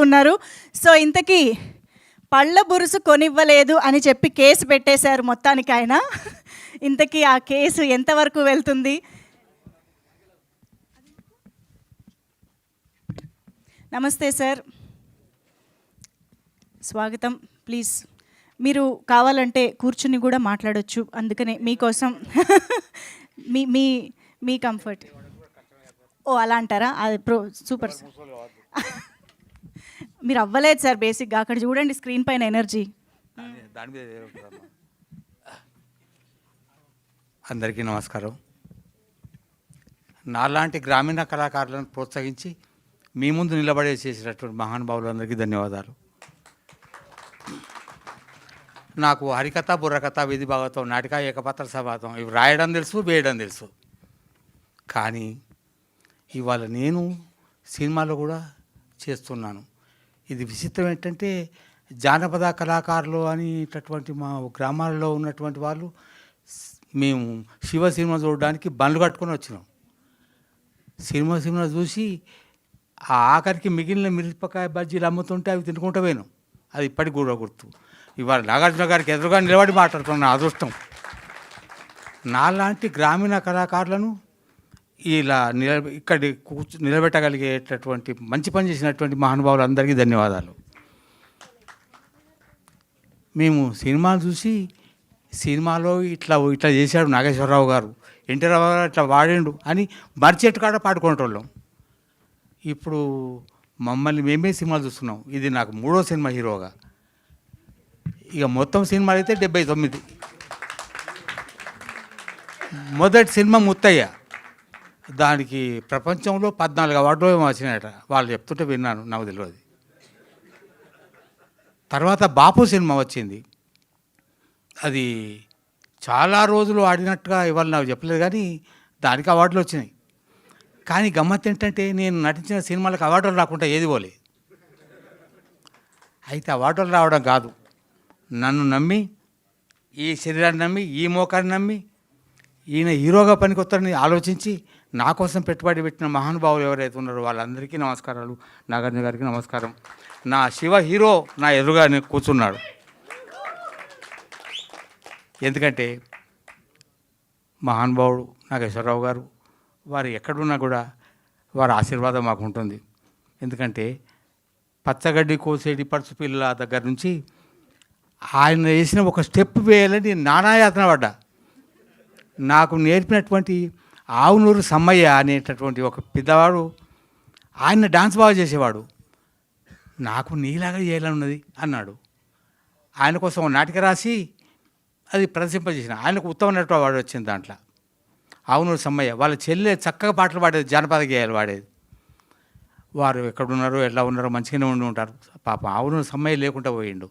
ఉన్నారు. సో ఇంతకీ పళ్ళ బురుసు కొనివ్వలేదు అని చెప్పి కేసు పెట్టేశారు మొత్తానికి ఆయన. ఇంతకీ ఆ కేసు ఎంతవరకు వెళ్తుంది? నమస్తే సార్, స్వాగతం. ప్లీజ్ మీరు కావాలంటే కూర్చుని కూడా మాట్లాడొచ్చు, అందుకనే మీకోసం మీ మీ మీ కంఫర్ట్. ఓ అలా అంటారా? అది సూపర్ సార్. మీరు అవ్వలేదు సార్ బేసిక్గా, అక్కడ చూడండి స్క్రీన్ పైన ఎనర్జీ. అందరికీ నమస్కారం. నాలాంటి గ్రామీణ కళాకారులను ప్రోత్సహించి మీ ముందు నిలబడే చేసినటువంటి మహానుభావులందరికీ ధన్యవాదాలు. నాకు హరికథ, బుర్రకథ, వీధి భాగవతం, నాటిక, ఏకపాత్ర సమాతం ఇవి రాయడం తెలుసు, వేయడం తెలుసు. కానీ ఇవాళ నేను సినిమాలో కూడా చేస్తున్నాను. ఇది విచిత్రం ఏంటంటే, జానపద కళాకారులు అనేటటువంటి మా గ్రామాల్లో ఉన్నటువంటి వాళ్ళు మేము శివ సినిమా చూడడానికి బండ్లు కట్టుకొని వచ్చినాం. సినిమా చూసి ఆ ఆఖరికి మిగిలిన మిరపకాయ బజ్జీలు అమ్ముతుంటే అవి తినుకుంటూ పోయినాం. అది ఇప్పటికి కూడా గుర్తు. ఇవాళ నాగార్జున గారికి ఎదురుగా నిలబడి మాట్లాడుతున్న అదృష్టం. నాలాంటి గ్రామీణ కళాకారులను ఇలా ఇక్కడి నిలబెట్టగలిగేటటువంటి మంచి పని చేసినటువంటి మహానుభావులందరికీ ధన్యవాదాలు. మేము సినిమాలు చూసి సినిమాలో ఇట్లా చేశాడు నాగేశ్వరరావు గారు, ఎన్టీ రావు గారు ఇట్లా వాడిండు అని మరిచెట్టు కాడ పాడుకునేటోళ్ళం. ఇప్పుడు మమ్మల్ని మేమే సినిమాలు చూస్తున్నాం. ఇది నాకు 3వ సినిమా హీరోగా. ఇక మొత్తం సినిమాలు అయితే 79. మొదటి సినిమా ముత్తయ్య, దానికి ప్రపంచంలో 14 అవార్డులు ఏమో వచ్చినాయట. వాళ్ళు చెప్తుంటే విన్నాను, నాకు తెలియదు. తర్వాత బాపు సినిమా వచ్చింది. అది చాలా రోజులు ఆడినట్టుగా ఇవాళ నాకు చెప్పలేదు, కానీ దానికి అవార్డులు వచ్చినాయి. కానీ గమ్మత్ ఏంటంటే, నేను నటించిన సినిమాలకు అవార్డులు రాకుండా ఏది పోలే. అయితే అవార్డులు రావడం కాదు, నన్ను నమ్మి, ఈ శరీరాన్ని నమ్మి, ఈ మోకాన్ని నమ్మి, ఈయన హీరోగా పనికొస్తారని ఆలోచించి నా కోసం పెట్టుబడి పెట్టిన మహానుభావులు ఎవరైతే ఉన్నారో వాళ్ళందరికీ నమస్కారాలు. నాగార్జున గారికి నమస్కారం. నా శివ హీరో నా ఎదురుగా కూర్చున్నాడు. ఎందుకంటే మహానుభావుడు నాగేశ్వరరావు గారు, వారు ఎక్కడున్నా కూడా వారి ఆశీర్వాదం మాకు ఉంటుంది. ఎందుకంటే పచ్చగడ్డి కోసేటి పడుచు పిల్లల దగ్గర నుంచి ఆయన వేసిన ఒక స్టెప్ వేయాలని నానాయాతన పడ్డా. నాకు నేర్పినటువంటి ఆవునూరు సమ్మయ్య అనేటటువంటి ఒక పెద్దవాడు, ఆయన డాన్స్ బాగా చేసేవాడు. నాకు నీలాగా చేయాలని ఉన్నది అన్నాడు. ఆయన కోసం ఒక నాటిక రాసి అది ప్రదర్శింపజేసిన. ఆయనకు ఉత్తమ నటుడు అవార్డు వచ్చింది దాంట్లో. ఆవునూరు సమ్మయ్య వాళ్ళ చెల్లె చక్కగా పాటలు పాడేది, జానపద గేయాలు పాడేది. వారు ఎక్కడున్నారో ఎలా ఉన్నారో మంచిగానే ఉండి ఉంటారు. పాపం ఆవునూరు సమ్మయ్య లేకుండా పోయిండు.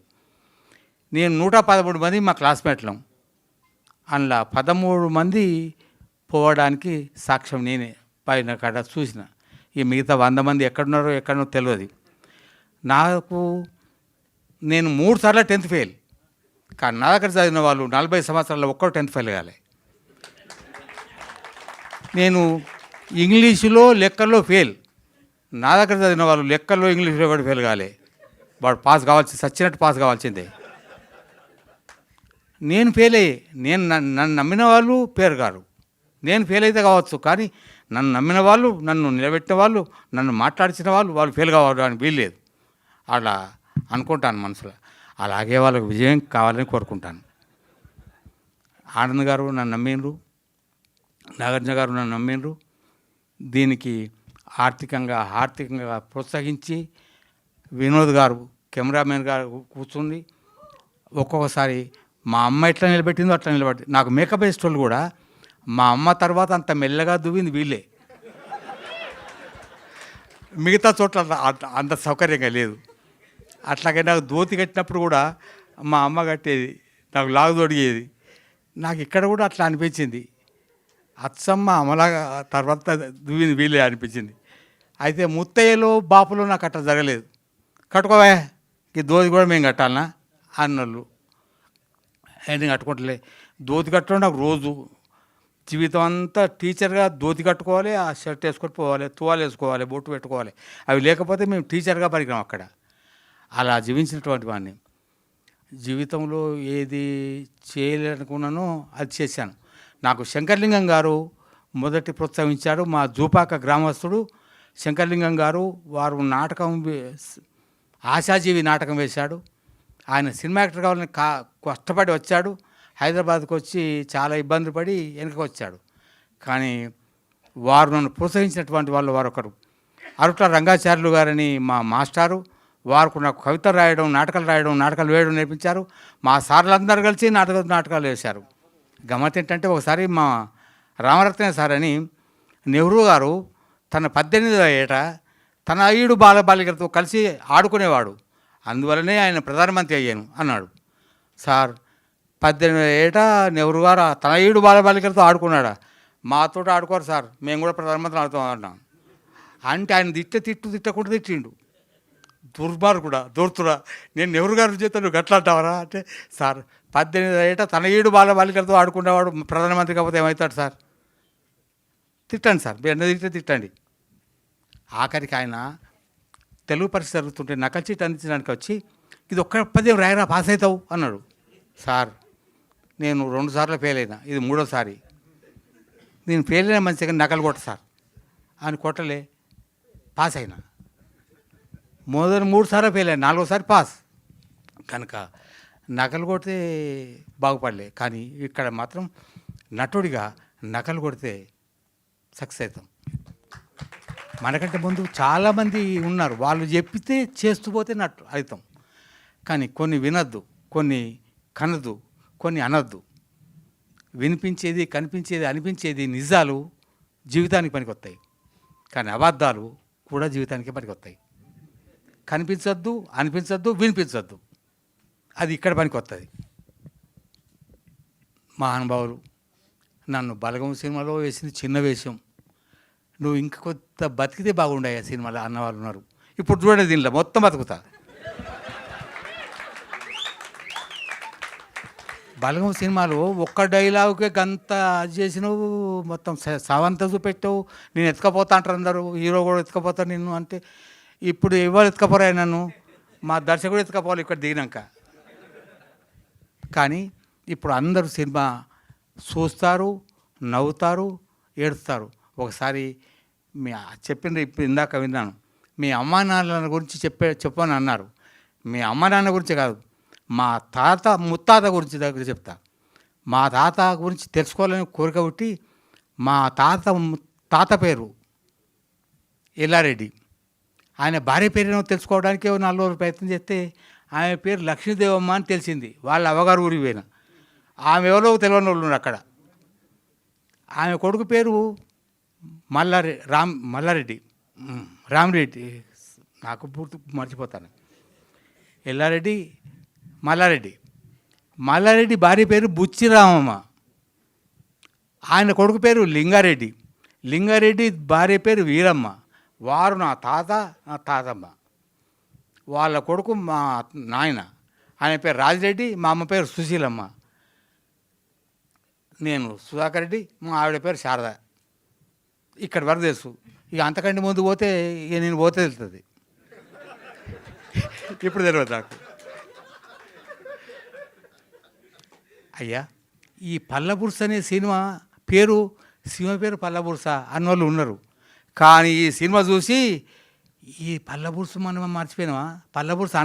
నేను 113 మంది మా క్లాస్మేట్లం. అందులో 13 మంది పోవడానికి సాక్ష్యం నేనే. పైన కాడ చూసిన. ఈ మిగతా 100 మంది ఎక్కడో తెలియదు నాకు. నేను 3 సార్లు 10th ఫెయిల్. కానీ నా దగ్గర చదివిన వాళ్ళు 40 సంవత్సరాల్లో ఒక్కరు 10th ఫెయిల్ కాలే. నేను ఇంగ్లీషులో లెక్కల్లో ఫెయిల్. నా దగ్గర చదివిన వాళ్ళు లెక్కల్లో ఇంగ్లీషులో కూడా ఫెయిల్ కాలే. వాడు పాస్ కావాల్సి సచ్చినట్టు పాస్ కావాల్సిందే. నేను ఫెయిల్ అయ్యి, నన్ను నమ్మిన వాళ్ళు పేరు గారు. నేను ఫెయిల్ అయితే కావచ్చు, కానీ నన్ను నమ్మిన వాళ్ళు, నన్ను నిలబెట్టిన వాళ్ళు, నన్ను మాట్లాడించిన వాళ్ళు ఫెయిల్ కావడానికి వీల్లేదు. అలా అనుకుంటాను మనసులో. అలాగే వాళ్ళకు విజయం కావాలని కోరుకుంటాను. ఆనంద్ గారు నన్ను నమ్మిండ్రు, నాగార్జున గారు నన్ను నమ్మిండ్రు. దీనికి ఆర్థికంగా ప్రోత్సహించి వినోద్ గారు కెమెరామెన్ గారు కూర్చుంది. ఒక్కొక్కసారి మా అమ్మ ఎట్లా నిలబెట్టిందో అట్లా నిలబెట్టి, నాకు మేకప్ వేసేటోళ్ళు కూడా మా అమ్మ తర్వాత అంత మెల్లగా దువ్వింది వీళ్ళే. మిగతా చోట్ల అంత సౌకర్యంగా లేదు. అట్లాగే నాకు ధోతి కట్టినప్పుడు కూడా మా అమ్మ కట్టేది, నాకు లాగు తొడిగేది. నాకు ఇక్కడ కూడా అట్లా అనిపించింది. అచ్చమ్మ అమలాగా తర్వాత దువ్వింది వీళ్ళే అనిపించింది. అయితే ముత్తయ్యలో బాపులో నాకు అట్లా జరగలేదు. కట్టుకోవా, ఈ ధోతి కూడా మేము కట్టాలనా అన్నోళ్ళు. నేను కట్టుకుంటలే. ధోతి కట్టడం నాకు రోజు జీవితం అంతా టీచర్గా ధోతి కట్టుకోవాలి, ఆ షర్ట్ వేసుకొని పోవాలి, తువాలు వేసుకోవాలి, బొట్టు పెట్టుకోవాలి. అవి లేకపోతే మేము టీచర్గా పరికరం అక్కడ. అలా జీవించినటువంటి వాడిని. జీవితంలో ఏది చేయాలనుకున్నానో అది చేశాను. నాకు శంకర్లింగం గారు మొదటి ప్రోత్సహించారు. మా జూపాక గ్రామస్తుడు శంకర్లింగం గారు. వారు నాటకం ఆశాజీవి నాటకం వేశాడు. ఆయన సినిమా యాక్టర్ కావాలని కష్టపడి వచ్చాడు. హైదరాబాద్కు వచ్చి చాలా ఇబ్బంది పడి వెనక్కి వచ్చాడు. కానీ వారు నన్ను ప్రోత్సహించినటువంటి వాళ్ళు వారొకరు అరుట్ల రంగాచార్యులు గారని మా మాస్టారు. వారు నాకు కవితలు రాయడం, నాటకాలు వేయడం నేర్పించారు. మా సార్లందరూ కలిసి నాటకాలు వేశారు. గమ్మత్ ఏంటంటే ఒకసారి మా రామరత్న సార్ అని నెహ్రూ గారు తన 18వ ఏట తన 5 బాలబాలికలతో కలిసి ఆడుకునేవాడు. అందువలనే ఆయన ప్రధానమంత్రి అయ్యాను అన్నాడు. సార్ 18వ ఏట నెహ్రూ గారు తన 7 బాలబాలికలతో ఆడుకున్నాడా? మాతో ఆడుకోరు సార్, మేము కూడా ప్రధానమంత్రి ఆడుతాం అన్నాం. అంటే ఆయన తిట్టకుండా తిట్టిండు. దుర్మార్గుడా, దూర్తుడా, నేను నెహ్రూ గారి చేత నువ్వు గట్లా అంటావరా అంటే, సార్ 18వ ఏట తన 7 బాలబాలికలతో ఆడుకునేవాడు ప్రధానమంత్రి కాకపోతే ఏమవుతాడు సార్? తిట్టండి సార్, మీరు ఎన్న తిట్టండి. ఆఖరికి ఆయన తెలుగు పరీక్ష జరుగుతుంటే నకల్ చీట్ అందించడానికి వచ్చి ఇది ఒక్క పద్యం రాయరా పాస్ అవుతావు అన్నాడు. సార్ నేను 2 సార్లు ఫెయిల్ అయినా, ఇది 3వసారి. నేను ఫెయిల్ అయినా మంచిగా నకలు కొట్ట సార్ అని కొట్టలే, పాస్ అయినా. మొదటి 3 సార్లు ఫెయిల్ అయినా, 4వసారి పాస్. కనుక నకలు కొడితే బాగుపడలే, కానీ ఇక్కడ మాత్రం నటుడిగా నకలు కొడితే సక్సెస్ అవుతాం. మనకంటే ముందు చాలామంది ఉన్నారు, వాళ్ళు చెప్పితే చేస్తూ పోతే నటు అవుతాం. కానీ కొన్ని వినద్దు, కొన్ని కనద్దు, కొన్ని అనద్దు. వినిపించేది, కనిపించేది, అనిపించేది నిజాలు జీవితానికి పనికొస్తాయి. కానీ అబద్ధాలు కూడా జీవితానికి పనికొస్తాయి. కనిపించద్దు, అనిపించద్దు, వినిపించద్దు, అది ఇక్కడ పనికొస్తుంది. మహానుభావులు నన్ను బలగం సినిమాలో వేసింది చిన్న వేషం, నువ్వు ఇంక కొత్త బతికితే బాగుండాయి ఆ సినిమాలో అన్నవాళ్ళు ఉన్నారు. ఇప్పుడు చూడండి, దీనిలో మొత్తం బతుకుతా. బలగం సినిమాలో ఒక్క డైలాగుకే గంత చేసినావు, మొత్తం సవంత చూపెట్టావు. నేను ఎత్తుకపోతా అంటారు అందరూ, హీరో కూడా ఎత్తుకపోతాను నిన్ను అంటే. ఇప్పుడు ఎవరు ఎత్తుకపోరా నన్ను? మా దర్శకుడు ఎత్తుకపోవాలి ఇక్కడ దిగినాక. కానీ ఇప్పుడు అందరూ సినిమా చూస్తారు, నవ్వుతారు, ఏడుస్తారు. ఒకసారి మీ చెప్పింది ఇప్పుడు ఇందాక విన్నాను, మీ అమ్మా నాన్నల గురించి చెప్పని అన్నారు. మీ అమ్మా నాన్న గురించి కాదు, మా తాత ముత్తాత గురించి దగ్గర చెప్తా. మా తాత గురించి తెలుసుకోవాలని కోరిక పుట్టి, మా తాత పేరు ఎల్లారెడ్డి. ఆయన భార్య పేరును తెలుసుకోవడానికి 4 రోజులు ప్రయత్నం చేస్తే ఆమె పేరు లక్ష్మీదేవమ్మ అని తెలిసింది. వాళ్ళ అవ్వగారు ఊరికి పోయిన. ఆమె ఎవరో తెలియని వాళ్ళు ఉన్నారు అక్కడ. ఆమె కొడుకు పేరు మల్లారెడ్డి, రామిరెడ్డి, నాకు పూర్తి మర్చిపోతాను. ఎల్లారెడ్డి, మల్లారెడ్డి భార్య పేరు బుచ్చిరామమ్మ. ఆయన కొడుకు పేరు లింగారెడ్డి భార్య పేరు వీరమ్మ. వారు నా తాతమ్మ. వాళ్ళ కొడుకు మా నాయన, ఆయన పేరు రాజిరెడ్డి, మా అమ్మ పేరు సుశీలమ్మ. నేను సుధాకర్ రెడ్డి, మా ఆవిడ పేరు శారద. ఇక్కడ వరకు తెలుసు. ఇక అంతకంటే ముందు పోతే ఇక నేను పోతే తెలుస్తుంది. ఇప్పుడు తెలియదు నాకు. అయ్యా, ఈ పల్లబుర్స అనే సినిమా పేరు పల్లబుర్స అన్నోళ్ళు ఉన్నారు. కానీ ఈ సినిమా చూసి ఈ పల్లబుర్సు మనం మర్చిపోయినావా, పల్లబుర్సు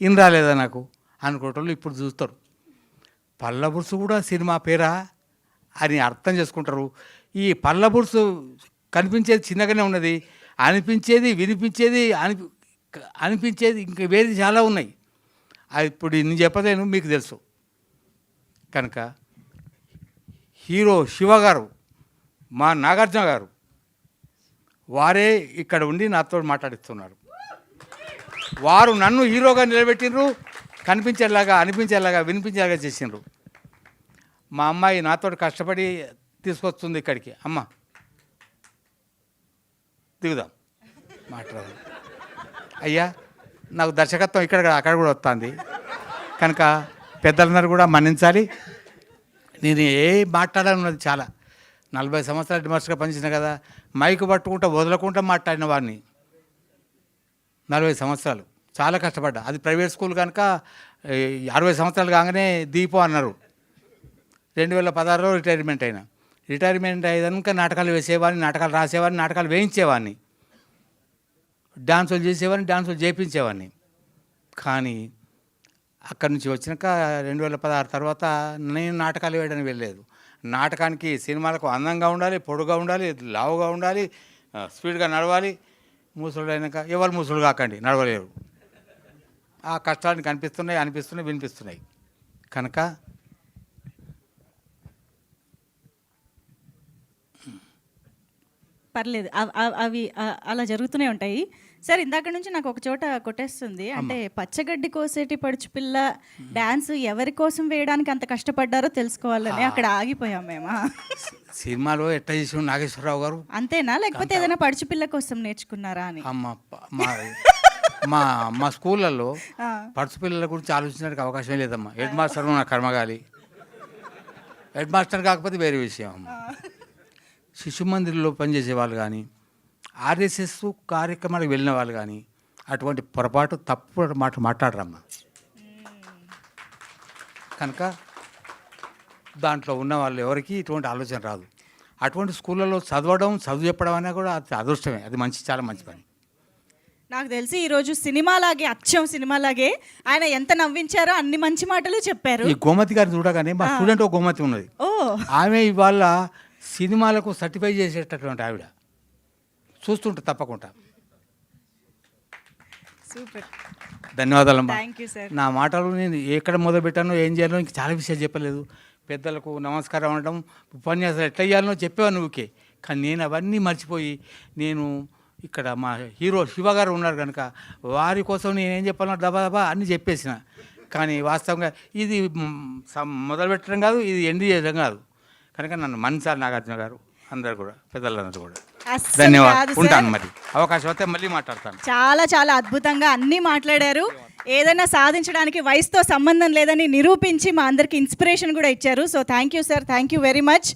ఇన్ రాలేదా నాకు అనుకోవటంలో ఇప్పుడు చూస్తారు. పల్లబుర్సు కూడా సినిమా పేరా అని అర్థం చేసుకుంటారు. ఈ పల్లబుర్సు కనిపించేది చిన్నగానే ఉన్నది, అనిపించేది, వినిపించేది, అనిపించేది ఇంకా వేరే చాలా ఉన్నాయి. అది ఇప్పుడు నేను చెప్పలేను, మీకు తెలుసు. కనుక హీరో శివ గారు, మా నాగార్జున గారు, వారే ఇక్కడ ఉండి నాతో మాట్లాడిస్తున్నారు. వారు నన్ను హీరోగా నిలబెట్టినరు, కనిపించేలాగా, అనిపించేలాగా, వినిపించేలాగా చేసినారు. మా అమ్మాయి నాతో కష్టపడి తీసుకొస్తుంది ఇక్కడికి. అమ్మ దిగుదాం, మాట్లాడదాం. అయ్యా, నాకు దర్శకత్వం అక్కడ కూడా వస్తుంది. కనుక పెద్దలందరూ కూడా మన్నించాలి. నేను మాట్లాడాలన్నది చాలా 40 సంవత్సరాలు డిమాస్టర్గా పనిచేసిన కదా, మైకు పట్టుకుంటా వదలకుండా మాట్లాడిన వాడిని 40 సంవత్సరాలు. చాలా కష్టపడ్డా. అది ప్రైవేట్ స్కూల్ కనుక 60 సంవత్సరాలు కాగానే దీపం అన్నారు. 2016లో రిటైర్మెంట్ అయినా. రిటైర్మెంట్ అయ్యాక నాటకాలు వేసేవాడిని, నాటకాలు రాసేవాడిని, నాటకాలు వేయించేవాడిని, డాన్సులు చేసేవాడిని, డాన్సులు చేయించేవాడిని. కానీ అక్కడి నుంచి వచ్చినాక 2016 తర్వాత నేను నాటకాలు వేయడానికి వెళ్ళలేదు. నాటకానికి సినిమాలకు అందంగా ఉండాలి, పొడుగా ఉండాలి, లావుగా ఉండాలి, స్పీడ్గా నడవాలి. ముసలుడు అయినాక ఎవరు ముసలు కాకండి, నడవలేరు. ఆ కష్టాన్ని అనిపిస్తున్నాయి, వినిపిస్తున్నాయి. కనుక పర్లేదు, అవి అలా జరుగుతూనే ఉంటాయి. సార్ ఇందాక నుంచి నాకు ఒక చోట కొట్టేస్తుంది. అంటే పచ్చగడ్డి కోసేటి పడుచు పిల్ల డాన్స్ ఎవరి కోసం వేయడానికి అంత కష్టపడ్డారో తెలుసుకోవాలని అక్కడ ఆగిపోయాం మేము. సినిమాలో ఎట్లా చేసి నాగేశ్వరరావు గారు అంతేనా, లేకపోతే ఏదైనా పడుచు పిల్ల కోసం నేర్చుకున్నారా అని? మా స్కూళ్ళల్లో పడుచు పిల్లల గురించి ఆలోచించడానికి అవకాశం లేదమ్మా. హెడ్ మాస్టర్ నా కర్మగాలి, హెడ్ మాస్టర్ కాకపోతే వేరే విషయం అమ్మ. శిశు మందిర్లో పనిచేసే వాళ్ళు కానీ, ఆర్ఎస్ఎస్ కార్యక్రమాలకు వెళ్ళిన వాళ్ళు కానీ అటువంటి పొరపాటు తప్పు మాట మాట్లాడరమ్మా. కనుక దాంట్లో ఉన్న వాళ్ళు ఎవరికి ఇటువంటి ఆలోచన రాదు. అటువంటి స్కూళ్ళలో చదువు చెప్పడం అనేది కూడా అది అదృష్టమే. అది చాలా మంచి పని. నాకు తెలిసి ఈరోజు సినిమాలాగే, అచ్చం సినిమాలాగే ఆయన ఎంత నవ్వించారో అన్ని మంచి మాటలు చెప్పారు. ఈ గోమతి గారిని చూడగానే మా స్టూడెంట్ ఒక గోమతి ఉన్నది. ఆమె ఇవాళ సినిమాలకు సర్టిఫై చేసేటటువంటి ఆవిడ. చూస్తుంటే తప్పకుండా. సూపర్, ధన్యవాదాలమ్మా. Thank you sir. నా మాటలు నేను ఎక్కడ మొదలుపెట్టానో, ఏం చేయాలో ఇంక చాలా విషయాలు చెప్పలేదు. పెద్దలకు నమస్కారం అనడం, ఉపన్యాసాలు ఎట్లా చేయాలనో చెప్పేవాను ఊకే. కానీ నేను అవన్నీ మర్చిపోయి, నేను ఇక్కడ మా హీరో శివ గారు ఉన్నారు కనుక వారి కోసం నేనేం చెప్పాలో దబా అన్నీ చెప్పేసిన. కానీ వాస్తవంగా ఇది మొదలు పెట్టడం కాదు, ఇది ఎండ్ చేయడం కాదు. కనుక నన్ను మన్సార్ నాగార్జున గారు అందరు కూడా, పెద్దలందరూ కూడా ధన్యవాదాలు. ఉంటాను, మరి అవకాశం అయితే మళ్ళీ మాట్లాడతాను. చాలా అద్భుతంగా అన్నీ మాట్లాడారు. ఏదైనా సాధించడానికి వయసుతో సంబంధం లేదని నిరూపించి మా అందరికి ఇన్స్పిరేషన్ కూడా ఇచ్చారు. So thank you sir, thank you very much.